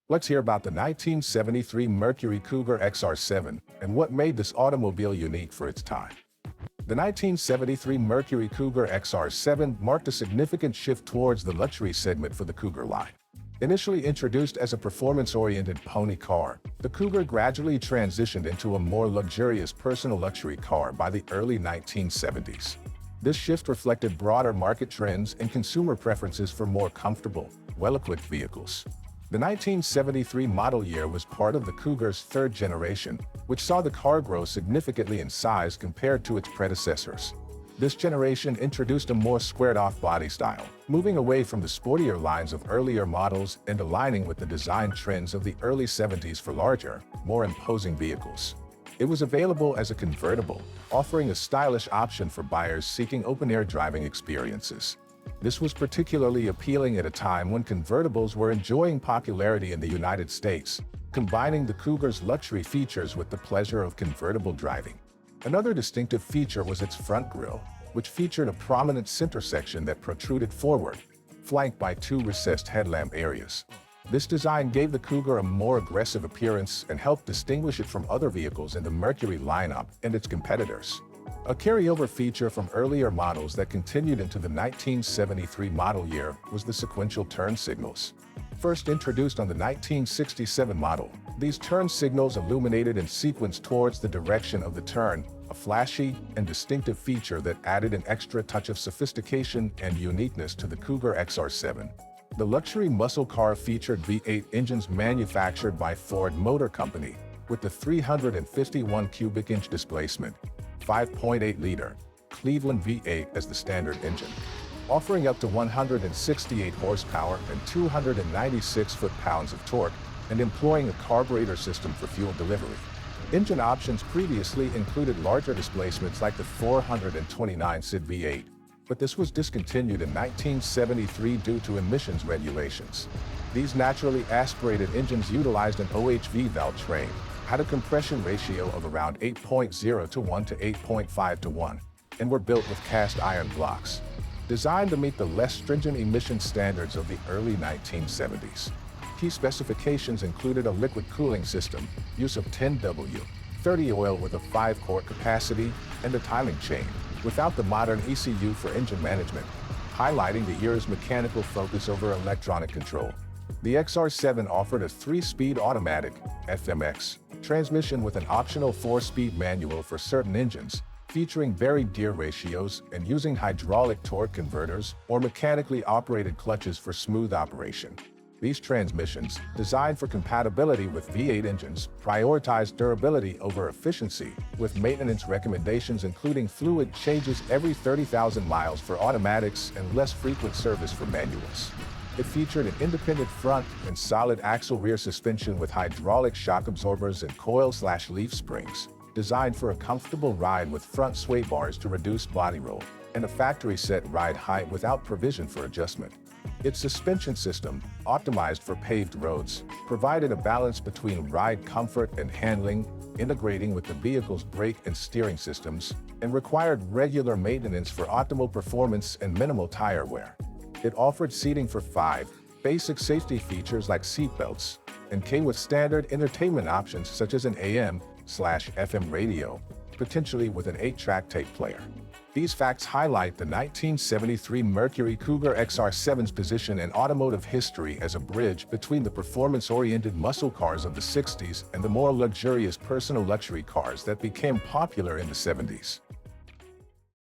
Let's hear about the 1973 Mercury Cougar XR7 and what made this automobile unique for its time. The 1973 Mercury Cougar XR7 marked a significant shift towards the luxury segment for the Cougar line. Initially introduced as a performance-oriented pony car, the Cougar gradually transitioned into a more luxurious personal luxury car by the early 1970s. This shift reflected broader market trends and consumer preferences for more comfortable, well-equipped vehicles. The 1973 model year was part of the Cougar's third generation, which saw the car grow significantly in size compared to its predecessors. This generation introduced a more squared-off body style, moving away from the sportier lines of earlier models and aligning with the design trends of the early 70s for larger, more imposing vehicles. It was available as a convertible, offering a stylish option for buyers seeking open-air driving experiences. This was particularly appealing at a time when convertibles were enjoying popularity in the United States, combining the Cougar's luxury features with the pleasure of convertible driving. Another distinctive feature was its front grille, which featured a prominent center section that protruded forward, flanked by two recessed headlamp areas. This design gave the Cougar a more aggressive appearance and helped distinguish it from other vehicles in the Mercury lineup and its competitors. A carryover feature from earlier models that continued into the 1973 model year was the sequential turn signals. First introduced on the 1967 model, these turn signals illuminated in sequence towards the direction of the turn, a flashy and distinctive feature that added an extra touch of sophistication and uniqueness to the Cougar XR7. The luxury muscle car featured V8 engines manufactured by Ford Motor Company, with the 351 cubic inch displacement, 5.8-liter Cleveland V8 as the standard engine, offering up to 168 horsepower and 296 foot-pounds of torque, and employing a carburetor system for fuel delivery. Engine options previously included larger displacements like the 429 SID V8, but this was discontinued in 1973 due to emissions regulations. These naturally aspirated engines utilized an OHV valve train, had a compression ratio of around 8.0 to 1 to 8.5 to 1, and were built with cast iron blocks, designed to meet the less stringent emission standards of the early 1970s. Key specifications included a liquid cooling system, use of 10W, 30 oil with a 5-quart capacity, and a timing chain, without the modern ECU for engine management, highlighting the year's mechanical focus over electronic control. The XR7 offered a 3-speed automatic, FMX, transmission with an optional 4-speed manual for certain engines, featuring varied gear ratios and using hydraulic torque converters or mechanically operated clutches for smooth operation. These transmissions, designed for compatibility with V8 engines, prioritize durability over efficiency, with maintenance recommendations including fluid changes every 30,000 miles for automatics and less frequent service for manuals. It featured an independent front and solid axle rear suspension with hydraulic shock absorbers and coil/leaf springs, designed for a comfortable ride with front sway bars to reduce body roll, and a factory-set ride height without provision for adjustment. Its suspension system, optimized for paved roads, provided a balance between ride comfort and handling, integrating with the vehicle's brake and steering systems, and required regular maintenance for optimal performance and minimal tire wear. It offered seating for 5, basic safety features like seatbelts, and came with standard entertainment options such as an AM/FM radio, potentially with an 8-track tape player. These facts highlight the 1973 Mercury Cougar XR7's position in automotive history as a bridge between the performance-oriented muscle cars of the 60s and the more luxurious personal luxury cars that became popular in the 70s.